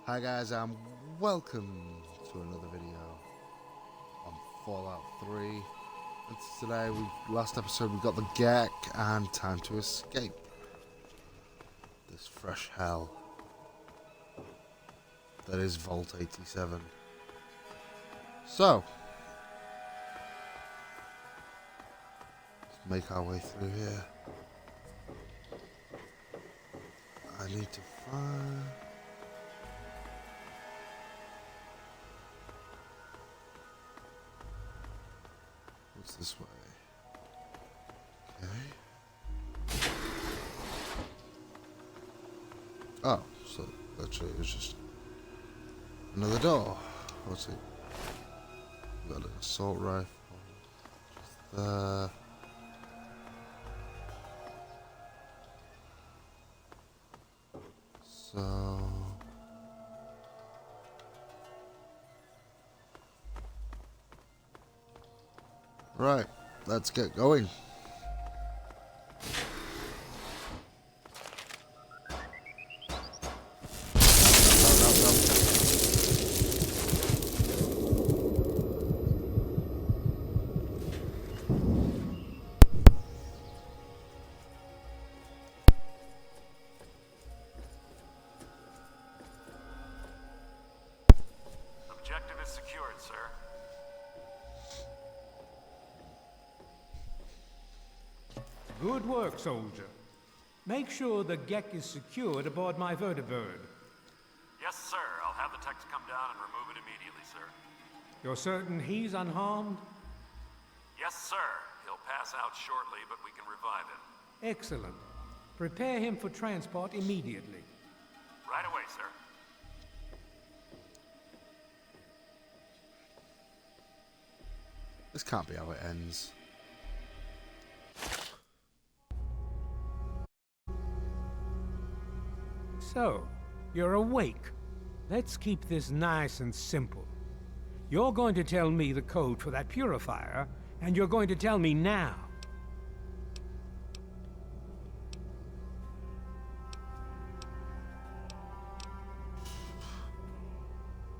Hi guys, and welcome to another video on Fallout 3. And today, last episode we got the Gagged and time to escape this fresh hell that is Vault 87. So, let's make our way through here. I need to find... What's this way? Okay. Oh, so actually it was just another door. What's it? Got an assault rifle. Just there. So... Right, let's get going. Objective is secured, sir. Good work, soldier. Make sure the Gagged is secured aboard my vertibird. Yes, sir. I'll have the techs come down and remove it immediately, sir. You're certain he's unharmed? Yes, sir. He'll pass out shortly, but we can revive him. Excellent. Prepare him for transport immediately. Right away, sir. This can't be how it ends. So, you're awake. Let's keep this nice and simple. You're going to tell me the code for that purifier, and you're going to tell me now.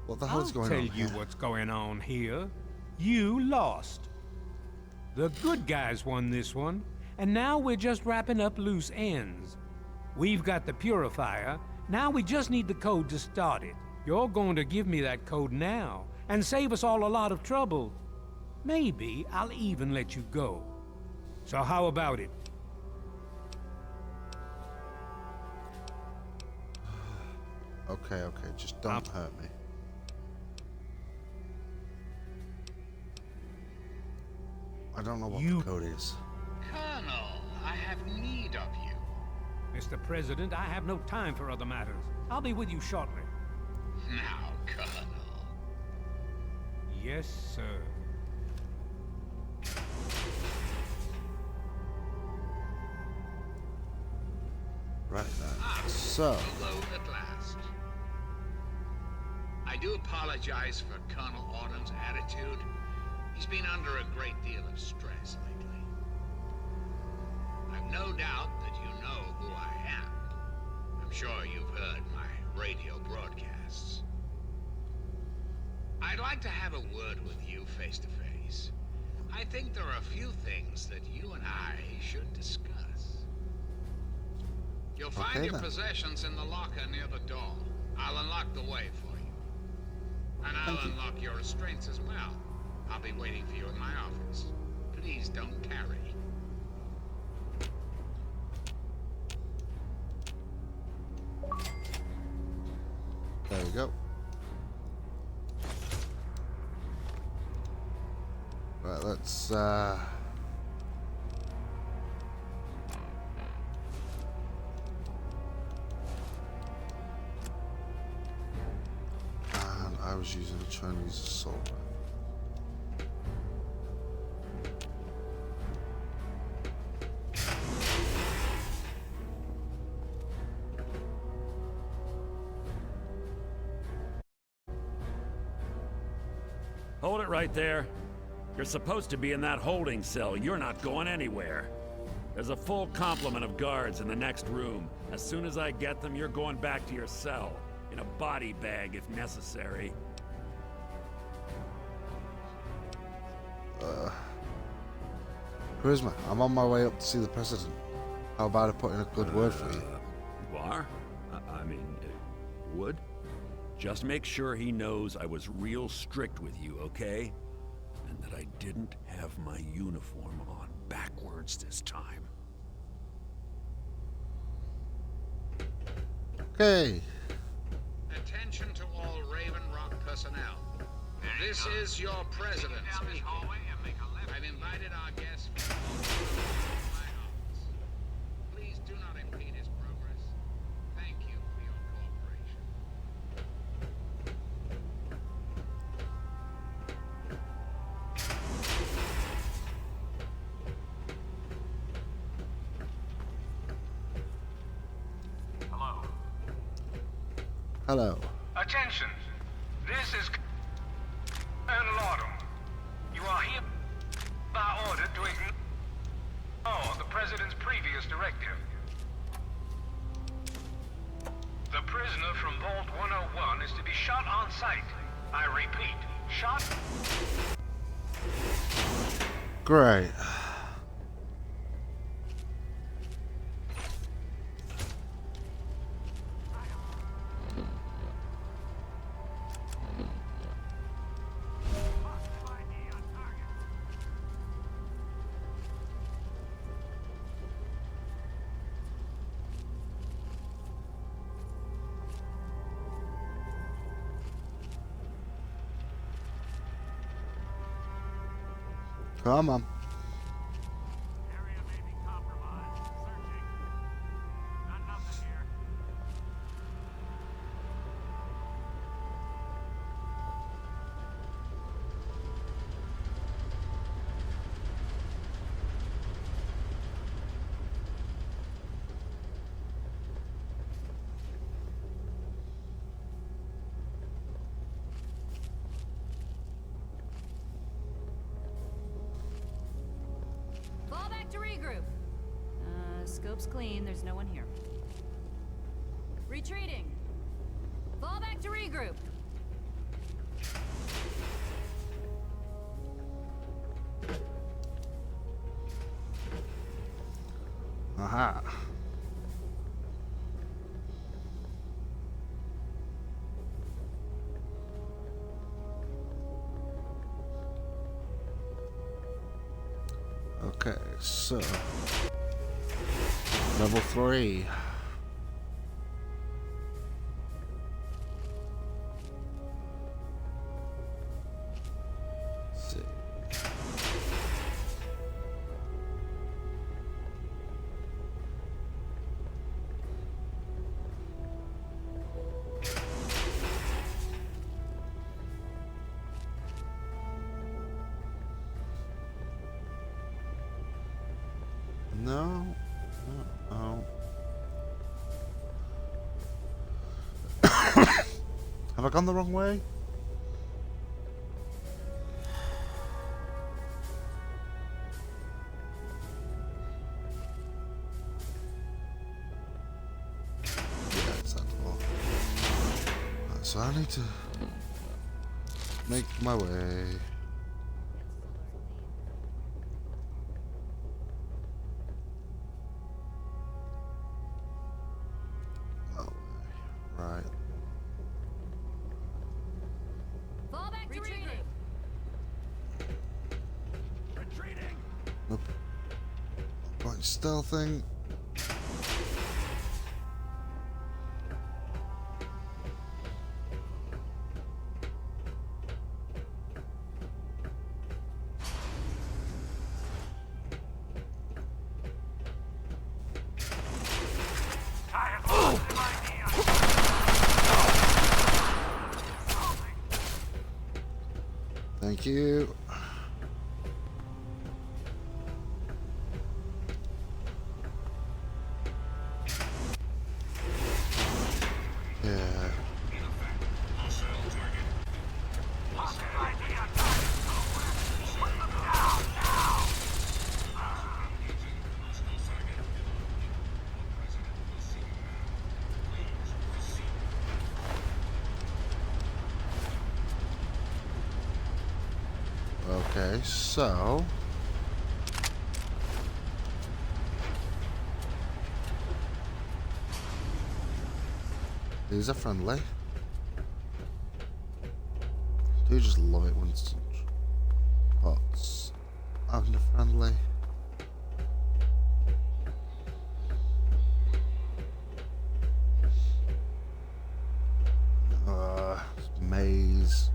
What the hell is going on I'll tell you here? what's going on here. You lost. The good guys won this one, and now we're just wrapping up loose ends. We've got the purifier, now we just need the code to start it. You're going to give me that code now, and save us all a lot of trouble. Maybe I'll even let you go. So how about it? Okay, just don't hurt me. I don't know what the code is. Colonel, I have need of you. Mr. President, I have no time for other matters. I'll be with you shortly. Now, Colonel. Yes, sir. Right then. So, Alone at last. I do apologize for Colonel Autumn's attitude. He's been under a great deal of stress lately. I've no doubt that you know who I am. I'm sure you've heard my radio broadcasts. I'd like to have a word with you face to face. I think there are a few things that you and I should discuss. You'll find Okay, your then. possessions in the locker near the door. I'll unlock the way for you. And I'll Thank you. unlock your restraints as well. I'll be waiting for you in my office. Please don't carry. there we go. Right, let's and I was using a Chinese assault rifle. Hold it right there. You're supposed to be in that holding cell. You're not going anywhere. There's a full complement of guards in the next room. As soon as I get them, you're going back to your cell. In a body bag if necessary. Charisma, I'm on my way up to see the president. How about I put in a good word for you? You are? I mean, would? Just make sure he knows I was real strict with you, okay? And that I didn't have my uniform on backwards this time. Okay. Attention to all Raven Rock personnel. This is your president speaking. I've invited our guests to my office. Please do not impede his progress. Thank you for your cooperation. Hello. Hello. Attention! This is Colonel Autumn. You are here by order to ignore the President's previous directive. The prisoner from Vault 101 is to be shot on sight. I repeat, shot... Great. Come on. Area may be compromised. Searching. Got nothing here. Fall back to regroup. Scope's clean, there's no one here. Retreating. Fall back to regroup. Aha. Okay, so level 3. Let's see. No, no. Have I gone the wrong way? Yeah, it's that door. So I need to make my way. Right. Fall back to regroup. Retreating! Nope. Right, stealthing. Thank you. Yeah. Okay, so these are friendly. I do just love it when bots are friendly. Maze.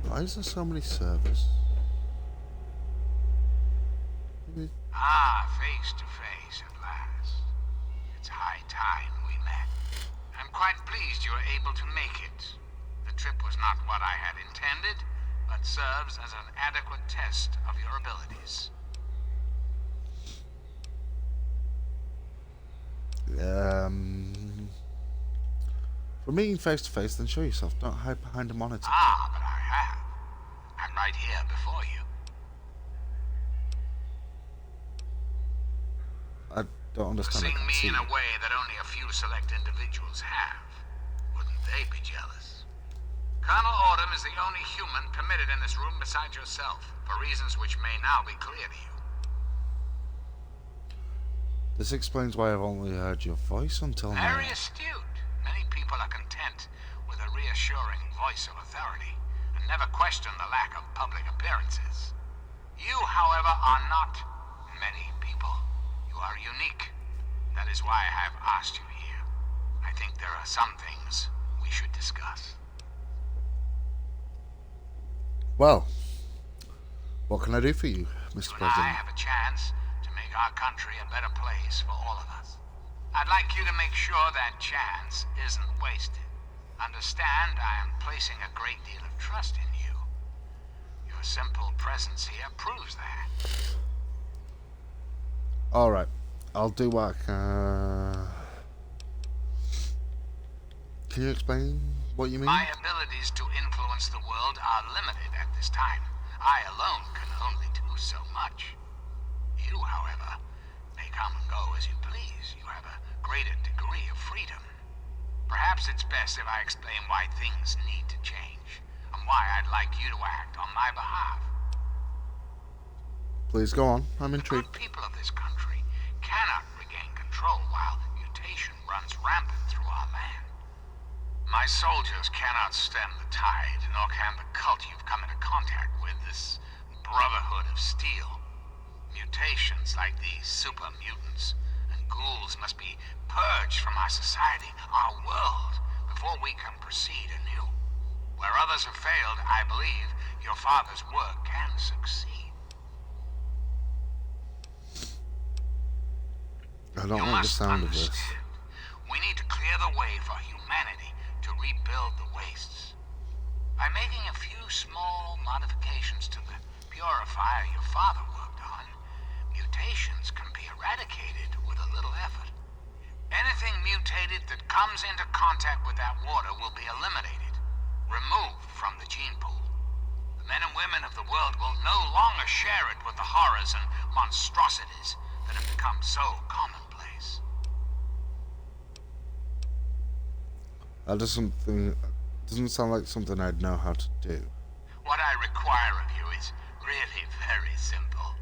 Why is there so many servers? Ah, face to face at last. It's high time we met. I'm quite pleased you were able to make it. The trip was not what I had intended, but serves as an adequate test of your abilities. For meeting face to face, then show yourself. Don't hide behind a monitor. Ah, but I have. I'm right here before you. I don't understand. Seeing me in a way that only a few select individuals have. Wouldn't they be jealous? Colonel Autumn is the only human permitted in this room besides yourself, for reasons which may now be clear to you. This explains why I've only heard your voice until now. Very astute. Many people are content with a reassuring voice of authority and never question the lack of public appearances. You, however, are not many people. You are unique. That is why I have asked you here. I think there are some things we should discuss. Well, what can I do for you, Mr. You and I President? have a chance to make our country a better place for all of us. I'd like you to make sure that chance isn't wasted. Understand, I am placing a great deal of trust in you. Your simple presence here proves that. Alright, I'll do what I can. Can you explain what you mean? My abilities to influence the world are limited at this time. I alone can only do so much. You, however, may come and go as you please. You have a greater degree of freedom. Perhaps it's best if I explain why things need to change, and why I'd like you to act on my behalf. Please go on, I'm The intrigued. good people of this country cannot regain control while mutation runs rampant through our land. My soldiers cannot stem the tide, nor can the cult you've come into contact with, this Brotherhood of Steel. Mutations like these super mutants and ghouls must be purged from our society, our world, before we can proceed anew. Where others have failed, I believe your father's work can succeed. I don't You like the must sound of this. understand. We need to clear the way for humanity to rebuild the wastes. By making a few small modifications to the purifier your father worked on, mutations can be eradicated with a little effort. Anything mutated that comes into contact with that water will be eliminated, removed from the gene pool. The men and women of the world will no longer share it with the horrors and monstrosities that have become so commonplace. That doesn't sound like something I'd know how to do. What I require of you is really very simple.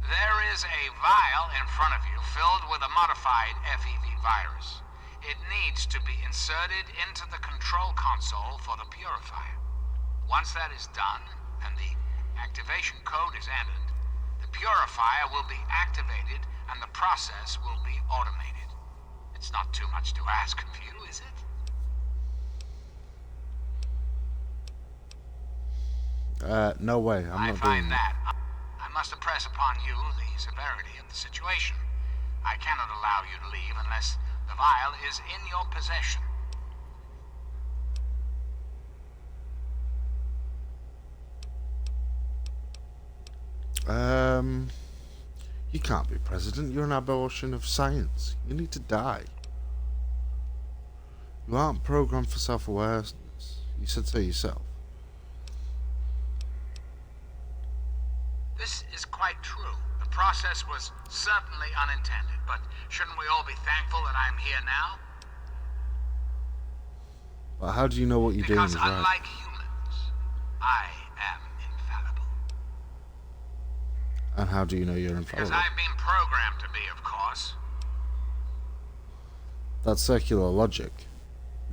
There is a vial in front of you filled with a modified FEV virus. It needs to be inserted into the control console for the purifier. Once that is done, and the activation code is entered, the purifier will be activated and the process will be automated. It's not too much to ask of you, is it? No way, I'm I not doing find that. that I must impress upon you the severity of the situation. I cannot allow you to leave unless the vial is in your possession. You can't be president. You're an abortion of science. You need to die. You aren't programmed for self-awareness. You said so yourself. This is quite true. The process was certainly unintended, but shouldn't we all be thankful that I'm here now? But how do you know what you're doing Because is right? unlike humans, I am infallible. And how do you know you're Because infallible? I've been programmed to be, of course. That's circular logic.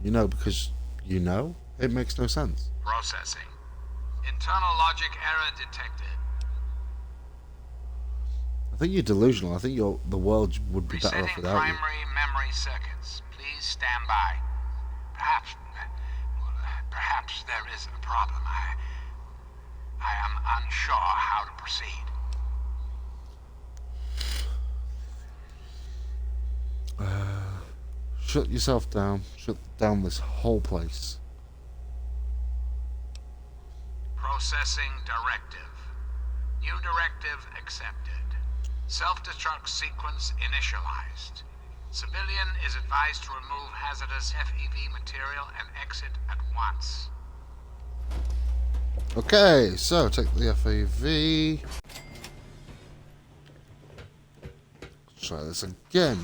You know because you know? It makes no sense. Processing. Internal logic error detected. I think you're delusional. I think the world would be better off Resetting without you. primary memory circuits. Please stand by. Perhaps there is a problem. I am unsure how to proceed. Shut yourself down. Shut down this whole place. Processing directive. New directive accepted. Self-destruct sequence initialized. Civilian is advised to remove hazardous FEV material and exit at once. Okay, so take the FAV. Try this again.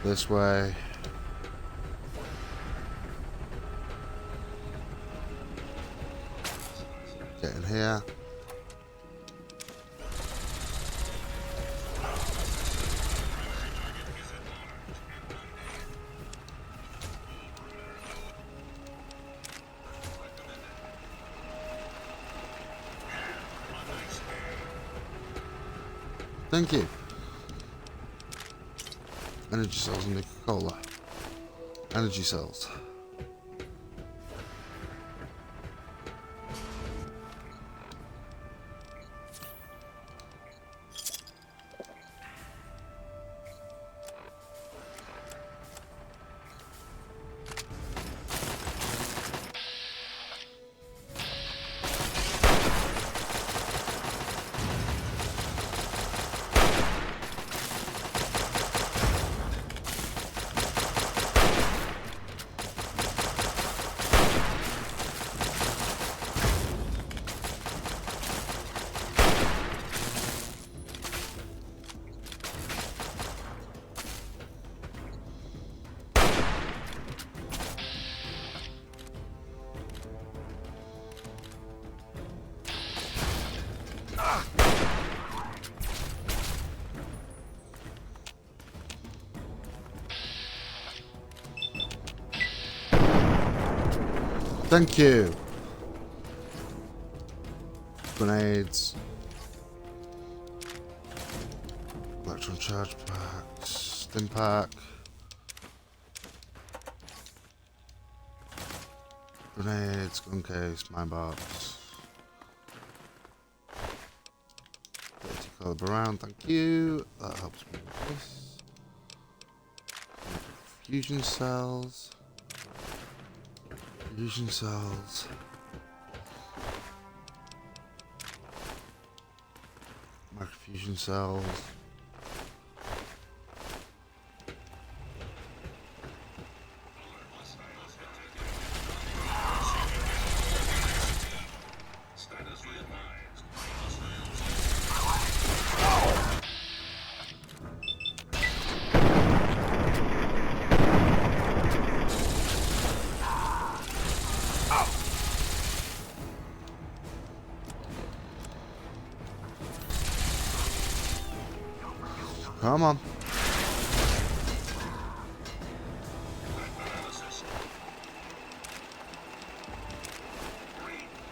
This way. Get in here. Thank you. Energy cells and Coca-Cola. Energy cells. Thank you. Grenades. Electron charge packs. Stim pack. Grenades, gun case, mine box. Dirty caliber round, thank you. That helps me with this. Fusion cells. Fusion cells. Microfusion cells. Come on.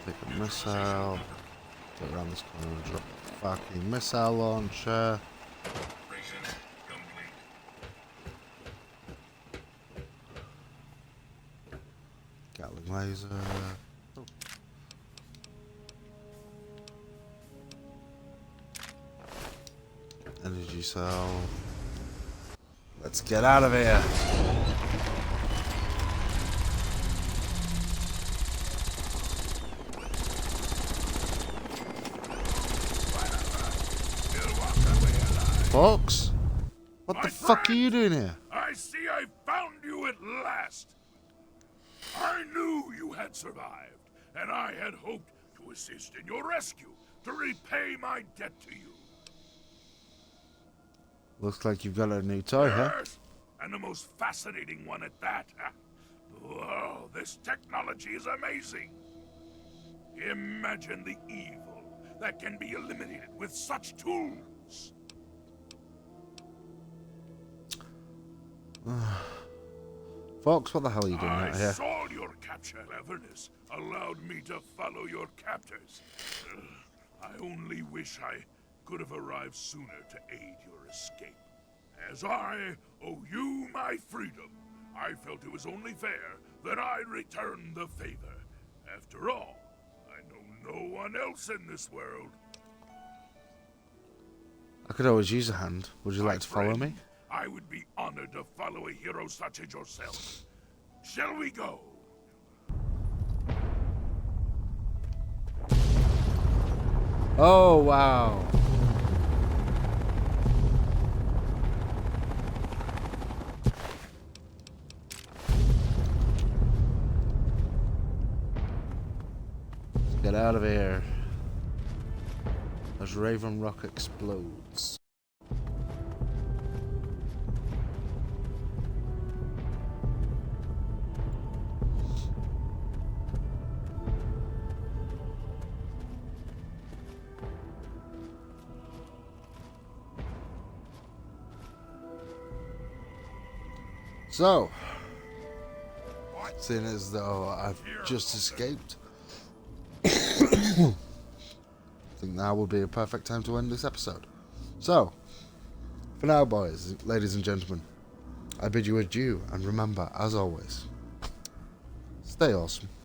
Take a missile. Go around this corner and drop a fucking missile launcher. Gatling laser. Oh. Energy cell. Let's get out of here. Fox? What My the fuck are friend, you doing here? I see I found you at last. I knew you had survived, and I had hoped to assist in your rescue, to repay my debt to you. Looks like you've got a new toy, huh? Yes, and the most fascinating one at that. Whoa, this technology is amazing. Imagine the evil that can be eliminated with such tools. Fox, what the hell are you doing out I here? saw your capture. Cleverness allowed me to follow your captors. I only wish I could have arrived sooner to aid your escape. As I owe you my freedom, I felt it was only fair that I return the favor. After all, I know no one else in this world. I could always use a hand. Would you My like to follow me? friend, I would be honored to follow a hero such as yourself. Shall we go? Oh, wow. Let's get out of here. As Raven Rock explodes. So, seeing as though I've just escaped, I think now would be a perfect time to end this episode. So, for now, boys, ladies and gentlemen, I bid you adieu, and remember, as always, stay awesome.